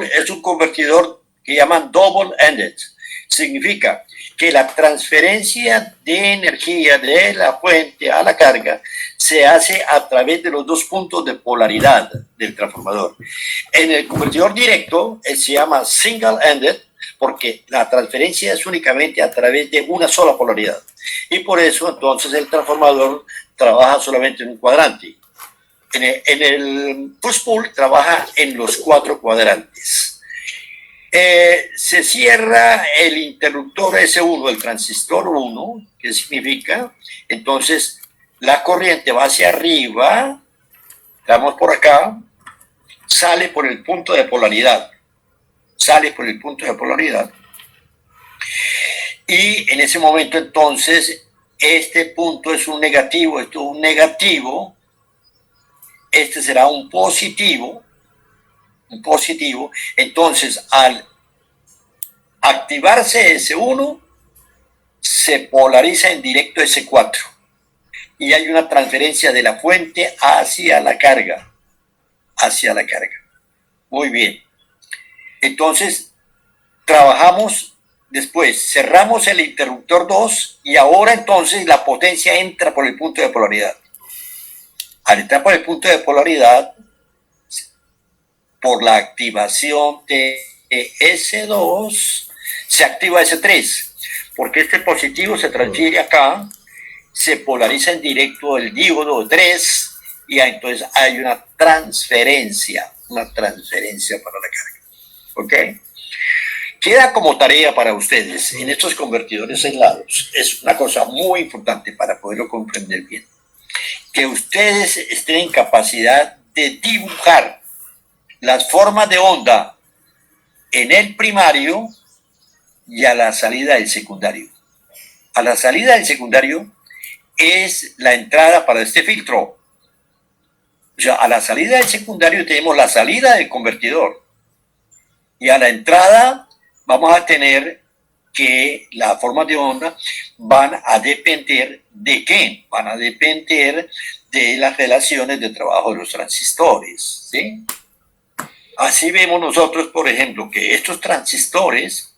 es un convertidor que llaman double-ended. Significa que la transferencia de energía de la fuente a la carga se hace a través de los dos puntos de polaridad del transformador. En el convertidor directo se llama single-ended porque la transferencia es únicamente a través de una sola polaridad. Y por eso entonces el transformador trabaja solamente en un cuadrante. En el push-pull trabaja en los 4 cuadrantes. Se cierra el interruptor S1, el transistor 1, que significa, entonces, la corriente va hacia arriba, estamos por acá, sale por el punto de polaridad, y en ese momento, entonces, este punto es un negativo, esto es un negativo, este será un positivo, entonces al activarse S1 se polariza en directo S4 y hay una transferencia de la fuente hacia la carga, muy bien. Entonces trabajamos después, cerramos el interruptor 2 y ahora entonces la potencia entra por el punto de polaridad. Al entrar por el punto de polaridad, por la activación de S2, se activa S3, porque este positivo se transfiere acá, se polariza en directo el díodo 3, y entonces hay una transferencia para la carga. ¿Ok? Queda como tarea para ustedes en estos convertidores aislados, es una cosa muy importante para poderlo comprender bien, que ustedes estén en capacidad de dibujar las formas de onda en el primario y a la salida del secundario. A la salida del secundario es la entrada para este filtro. O sea, a la salida del secundario tenemos la salida del convertidor. Y a la entrada vamos a tener que las formas de onda van a depender ¿de qué? Van a depender de las relaciones de trabajo de los transistores, ¿sí? Así vemos nosotros, por ejemplo, que estos transistores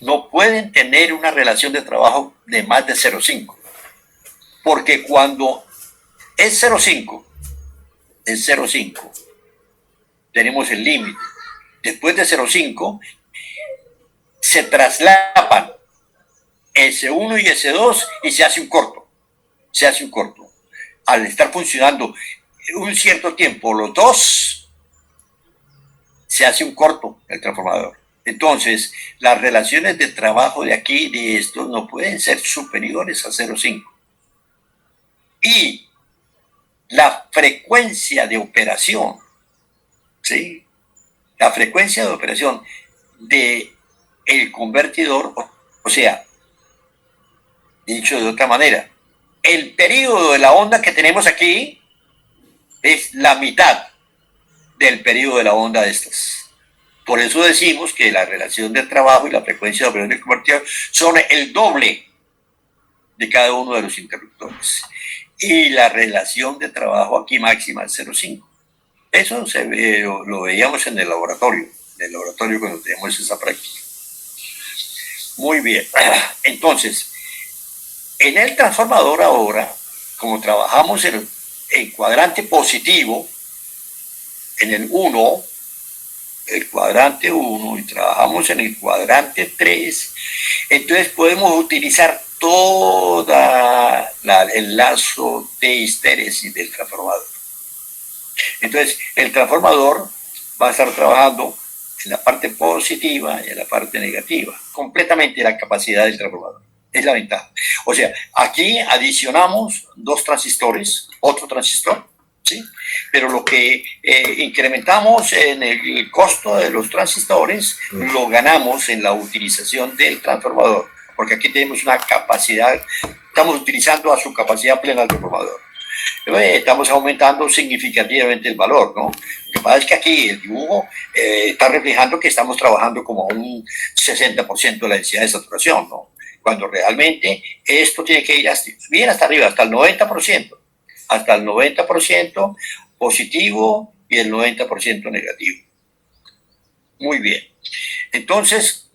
no pueden tener una relación de trabajo de más de 0,5. Porque cuando es 0,5, tenemos el límite. Después de 0,5, se traslapan S1 y S2 y se hace un corto. Al estar funcionando un cierto tiempo los dos, se hace un corto el transformador. Entonces, las relaciones de trabajo de aquí, de estos, no pueden ser superiores a 0,5. Y la frecuencia de operación, ¿sí? La frecuencia de operación del convertidor, o sea, dicho de otra manera, el periodo de la onda que tenemos aquí es la mitad del periodo de la onda de estas. Por eso decimos que la relación de trabajo y la frecuencia de operación del convertidor son el doble de cada uno de los interruptores. Y la relación de trabajo aquí máxima es 0,5. Eso lo veíamos en el laboratorio cuando teníamos esa práctica. Muy bien. Entonces, en el transformador ahora, como trabajamos en el cuadrante positivo, en el 1, el cuadrante 1, y trabajamos en el cuadrante 3, entonces podemos utilizar toda el lazo de histéresis del transformador. Entonces, el transformador va a estar trabajando en la parte positiva y en la parte negativa, completamente la capacidad del transformador. Es la ventaja. O sea, aquí adicionamos 2 transistores, otro transistor, ¿sí? Pero lo que incrementamos en el costo de los transistores, lo ganamos en la utilización del transformador, porque aquí tenemos una capacidad, estamos utilizando a su capacidad plena el transformador. Estamos aumentando significativamente el valor, ¿no? Lo que pasa es que aquí el dibujo está reflejando que estamos trabajando como un 60% de la densidad de saturación, ¿no? Cuando realmente esto tiene que ir bien hasta arriba, hasta el 90% positivo y el 90% negativo. Muy bien. Entonces,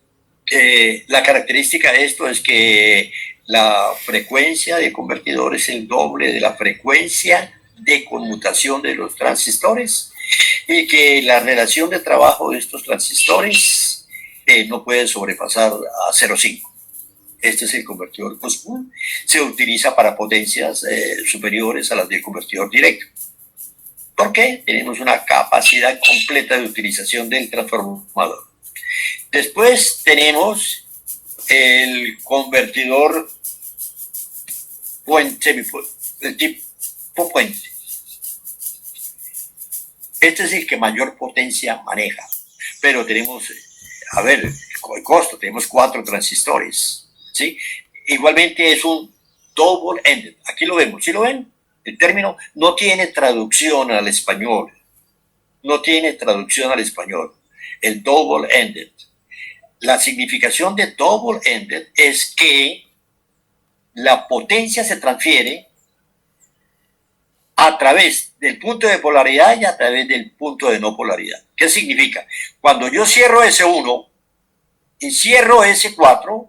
la característica de esto es que la frecuencia de convertidor es el doble de la frecuencia de conmutación de los transistores y que la relación de trabajo de estos transistores no puede sobrepasar a 0,5. Este es el convertidor post-pull. Se utiliza para potencias superiores a las del convertidor directo. ¿Por qué? Tenemos una capacidad completa de utilización del transformador. Después tenemos el convertidor puente, el tipo puente. Este es el que mayor potencia maneja. Pero tenemos, a ver, el costo, tenemos 4 transistores. ¿Sí? Igualmente es un double-ended. Aquí lo vemos, ¿sí lo ven? El término no tiene traducción al español. No tiene traducción al español. El double-ended. La significación de double-ended es que la potencia se transfiere a través del punto de polaridad y a través del punto de no polaridad. ¿Qué significa? Cuando yo cierro S1 y cierro S4,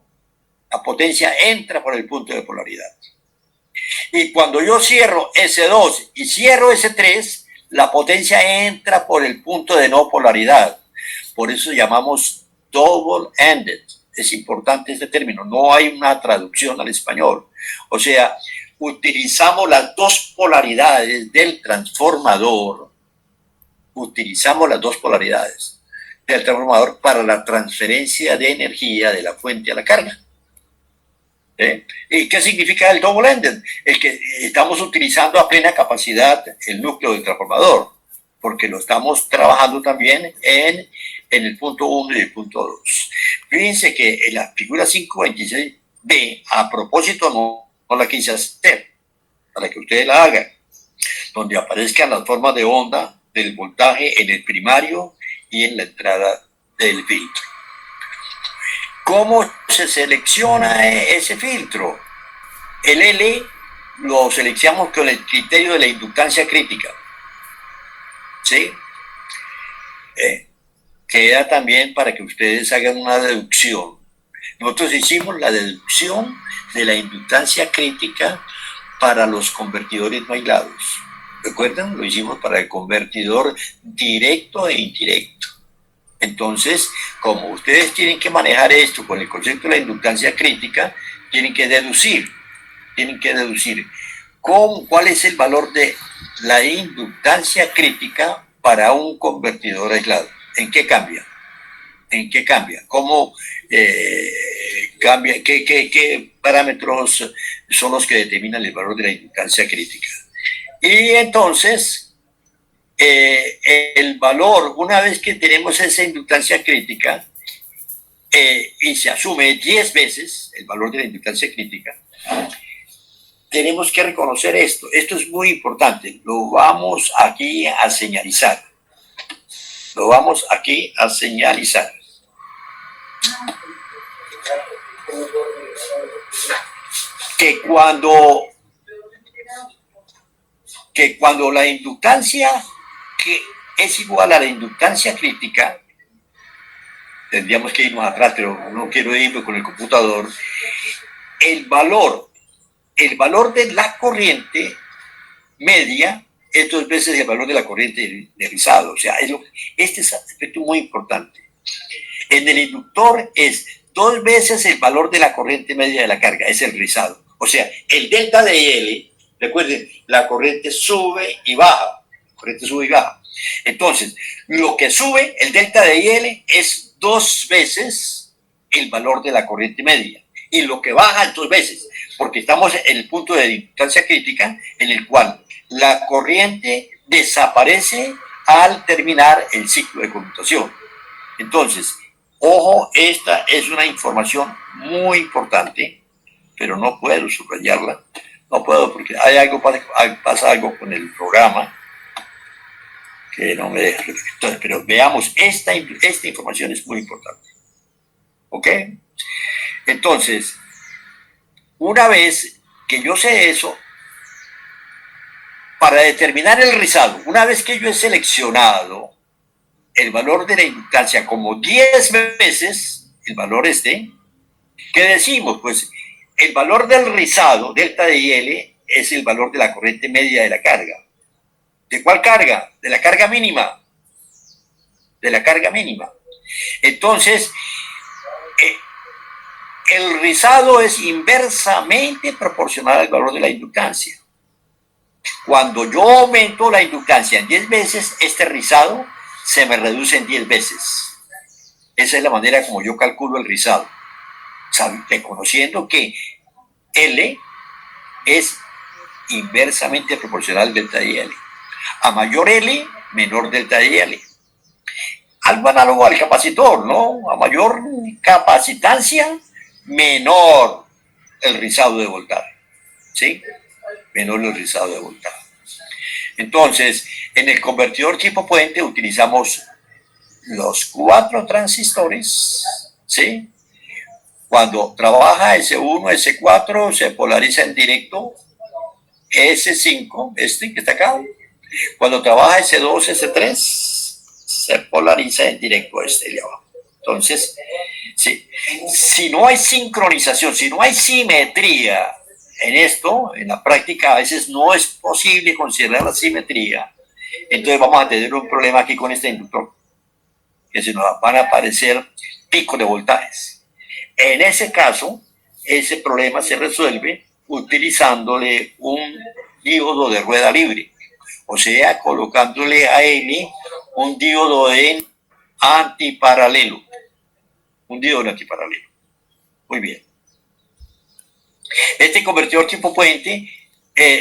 la potencia entra por el punto de polaridad. Y cuando yo cierro S2 y cierro S3, la potencia entra por el punto de no polaridad. Por eso llamamos double-ended. Es importante este término. No hay una traducción al español. O sea, utilizamos las dos polaridades del transformador. Utilizamos las dos polaridades del transformador para la transferencia de energía de la fuente a la carga. ¿Y qué significa el double-ended? El que estamos utilizando a plena capacidad el núcleo del transformador, porque lo estamos trabajando también en el punto 1 y el punto 2. Fíjense que en la figura 526B, a propósito no la quise hacer, para que ustedes la hagan, donde aparezcan las formas de onda del voltaje en el primario y en la entrada del filtro. ¿Cómo se selecciona ese filtro? El L lo seleccionamos con el criterio de la inductancia crítica. ¿Sí? Queda también para que ustedes hagan una deducción. Nosotros hicimos la deducción de la inductancia crítica para los convertidores no aislados. ¿Recuerdan? Lo hicimos para el convertidor directo e indirecto. Entonces, como ustedes tienen que manejar esto con el concepto de la inductancia crítica, tienen que deducir cuál es el valor de la inductancia crítica para un convertidor aislado. ¿En qué cambia? ¿Cómo cambia? ¿Qué parámetros son los que determinan el valor de la inductancia crítica? Y entonces, el valor, una vez que tenemos esa inductancia crítica, y se asume 10 veces el valor de la inductancia crítica, tenemos que reconocer esto. Esto es muy importante. Lo vamos aquí a señalizar. Que cuando la inductancia que es igual a la inductancia crítica, tendríamos que irnos atrás, pero no quiero irme con el computador, el valor de la corriente media es 2 veces el valor de la corriente de rizado. O sea, este es un aspecto muy importante. En el inductor es 2 veces el valor de la corriente media de la carga, es el rizado. O sea, el delta de L, recuerden, la corriente sube y baja. Entonces, lo que sube, el delta de L, es 2 veces el valor de la corriente media. Y lo que baja es 2 veces, porque estamos en el punto de inductancia crítica en el cual la corriente desaparece al terminar el ciclo de conmutación. Entonces, ojo, esta es una información muy importante, pero no puedo subrayarla. No puedo porque pasa algo con el programa que no me deja. Entonces, pero veamos, esta información es muy importante. ¿Ok? Entonces, una vez que yo sé eso, para determinar el rizado, una vez que yo he seleccionado el valor de la inductancia como 10 veces el valor ¿qué decimos? Pues el valor del rizado, delta de IL, es el valor de la corriente media de la carga. ¿De cuál carga? De la carga mínima. De la carga mínima. Entonces, el rizado es inversamente proporcional al valor de la inductancia. Cuando yo aumento la inductancia en 10 veces, este rizado se me reduce en 10 veces. Esa es la manera como yo calculo el rizado. Reconociendo que L es inversamente proporcional al delta de IL. A mayor L, menor delta de IL. Algo análogo al capacitor, ¿no? A mayor capacitancia, menor el rizado de voltaje. ¿Sí? Menor el rizado de voltaje. Entonces, en el convertidor tipo puente utilizamos los 4 transistores, ¿sí? Cuando trabaja S1, S4, se polariza en directo S5, que está acá. Cuando trabaja S2, S3, se polariza en directo de abajo. Entonces, sí, si no hay sincronización, si no hay simetría en esto, en la práctica a veces no es posible considerar la simetría, entonces vamos a tener un problema aquí con este inductor, que se nos van a aparecer picos de voltajes. En ese caso, ese problema se resuelve utilizándole un diodo de rueda libre, o sea, colocándole a L un diodo de antiparalelo. Un diodo de antiparalelo. Muy bien. Este convertidor tipo puente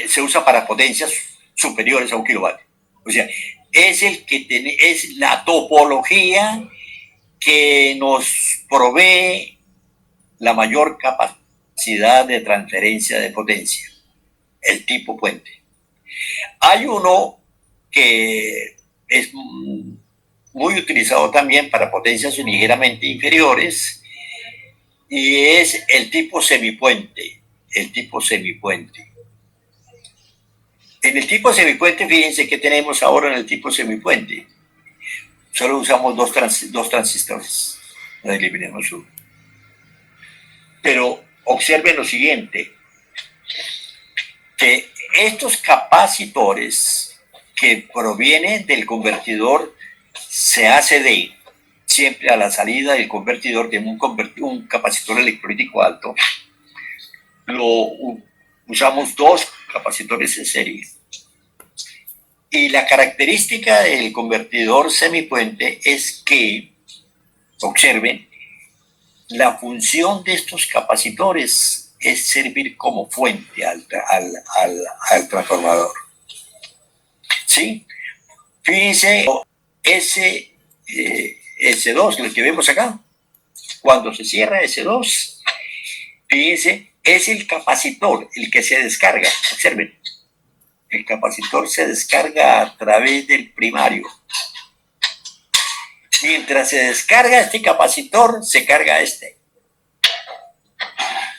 se usa para potencias superiores a 1 kilovatio. O sea, es la topología que nos provee la mayor capacidad de transferencia de potencia, el tipo puente. Hay uno que es muy utilizado también para potencias ligeramente inferiores y es el tipo semipuente. El tipo semipuente. En el tipo semipuente, fíjense que tenemos ahora en el tipo semipuente. Solo usamos dos transistores. No eliminemos uno. Pero observen lo siguiente, que estos capacitores que provienen del convertidor CACD, siempre a la salida del convertidor de un capacitor electrolítico alto, usamos 2 capacitores en serie. Y la característica del convertidor semipuente es que, observen, la función de estos capacitores es servir como fuente al transformador. ¿Sí? Fíjense, S2, el que vemos acá, cuando se cierra S2, fíjense, es el capacitor el que se descarga. Observen, el capacitor se descarga a través del primario. Mientras se descarga este capacitor, se carga este.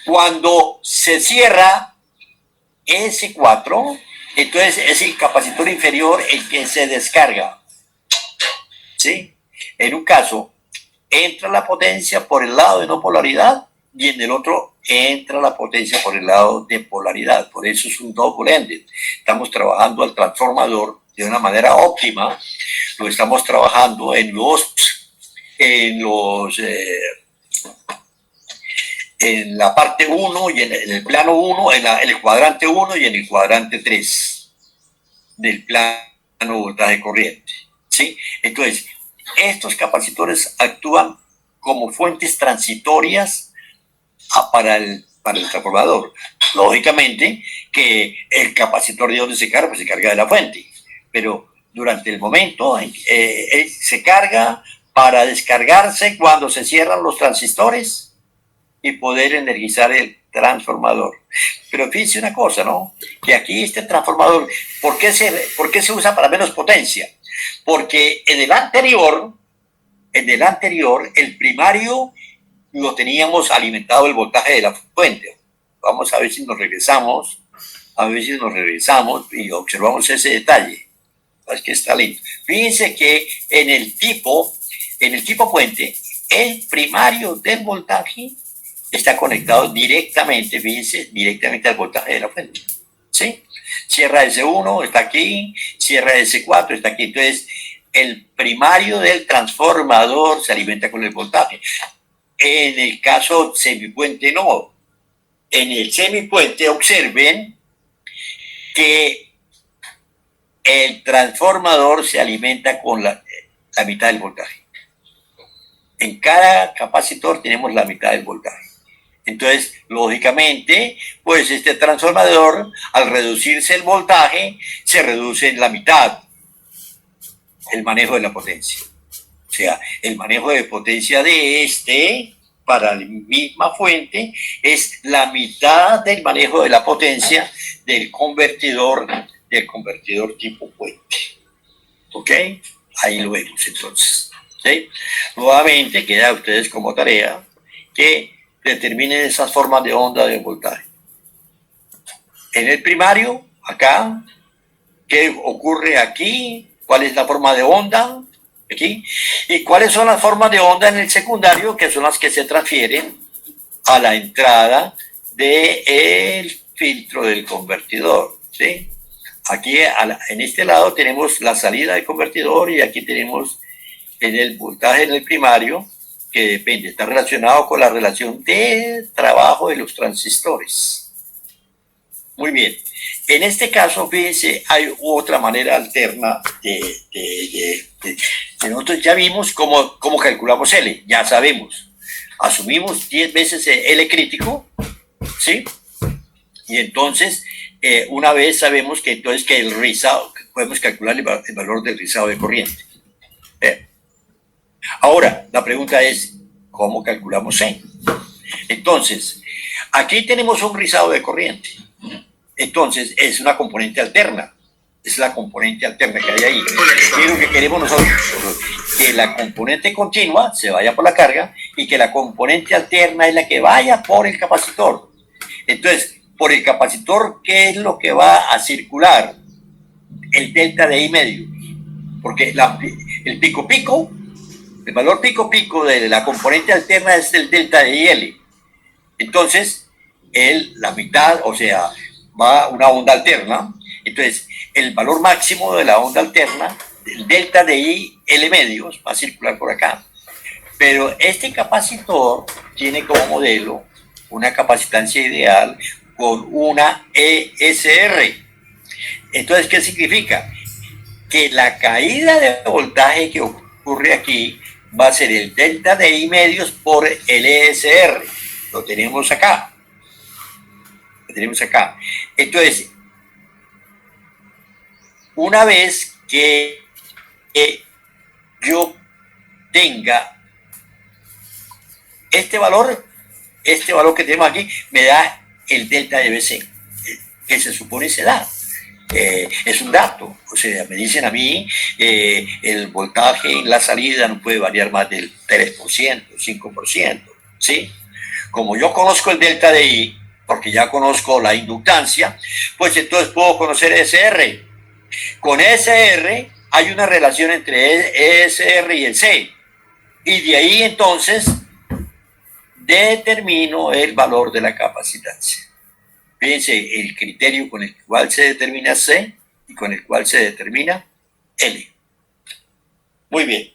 Cuando se cierra S4, entonces es el capacitor inferior el que se descarga. ¿Sí? En un caso, entra la potencia por el lado de no polaridad y en el otro entra la potencia por el lado de polaridad. Por eso es un double-ended. Estamos trabajando al transformador de una manera óptima. Lo estamos trabajando en la parte 1 y en el plano 1, en el cuadrante 1 y en el cuadrante 3 del plano voltaje corriente. ¿Sí? Entonces, estos capacitores actúan como fuentes transitorias para el transformador. Lógicamente que el capacitor de donde se carga, pues se carga de la fuente, pero durante el momento se carga para descargarse cuando se cierran los transistores y poder energizar el transformador. Pero fíjense una cosa, ¿no? Que aquí este transformador, ¿por qué se usa para menos potencia? Porque en el anterior, el primario lo teníamos alimentado el voltaje de la fuente. Vamos a ver si nos regresamos y observamos ese detalle. es que está lindo. Fíjense que en el tipo puente, el primario del voltaje está conectado directamente, fíjense, directamente al voltaje de la fuente. ¿Sí? Sierra S1 está aquí, sierra S4 está aquí. Entonces, el primario del transformador se alimenta con el voltaje. En el caso semipuente, no. En el semipuente, observen que el transformador se alimenta con la mitad del voltaje. En cada capacitor tenemos la mitad del voltaje. Entonces, lógicamente, pues este transformador, al reducirse el voltaje, se reduce en la mitad el manejo de la potencia. O sea, el manejo de potencia de este para la misma fuente es la mitad del manejo de la potencia del convertidor tipo puente. ¿Ok? Ahí lo vemos entonces. ¿Sí? Nuevamente queda a ustedes como tarea que determinen esas formas de onda de voltaje. En el primario, acá, ¿qué ocurre aquí? ¿Cuál es la forma de onda? Aquí. ¿Y cuáles son las formas de onda en el secundario? Que son las que se transfieren a la entrada del filtro del convertidor. ¿Sí? Aquí, en este lado, tenemos la salida del convertidor y aquí tenemos en el voltaje en el primario, que depende, está relacionado con la relación de trabajo de los transistores. Muy bien. En este caso, fíjense, hay otra manera alterna de nosotros ya vimos cómo calculamos L, ya sabemos. Asumimos 10 veces L crítico, ¿sí? Y entonces, una vez sabemos que entonces que el rizado, podemos calcular el valor del rizado de corriente. Ahora, la pregunta es, ¿cómo calculamos C? Entonces, aquí tenemos un rizado de corriente. Entonces, es una componente alterna. Es la componente alterna que hay ahí. ¿Qué es lo que queremos nosotros? Que la componente continua se vaya por la carga y que la componente alterna es la que vaya por el capacitor. Entonces, por el capacitor, ¿qué es lo que va a circular? El delta de I medio. Porque el pico-pico, el valor pico-pico de la componente alterna es el delta de IL. Entonces, la mitad, o sea, va una onda alterna. Entonces, el valor máximo de la onda alterna, el delta de IL medios, va a circular por acá. Pero este capacitor tiene como modelo una capacitancia ideal con una ESR. Entonces, ¿qué significa? Que la caída de voltaje que ocurre aquí va a ser el delta de I medios por el ESR. Lo tenemos acá. Lo tenemos acá. Entonces, una vez que yo tenga este valor que tenemos aquí, me da el delta de BC, que se supone se da. Es un dato, o sea, me dicen a mí, el voltaje en la salida no puede variar más del 3%, 5%, ¿sí? Como yo conozco el delta de I, porque ya conozco la inductancia, pues entonces puedo conocer SR. Con SR hay una relación entre ESR y el C, y de ahí entonces determino el valor de la capacitancia. Fíjense el criterio con el cual se determina C y con el cual se determina L. Muy bien.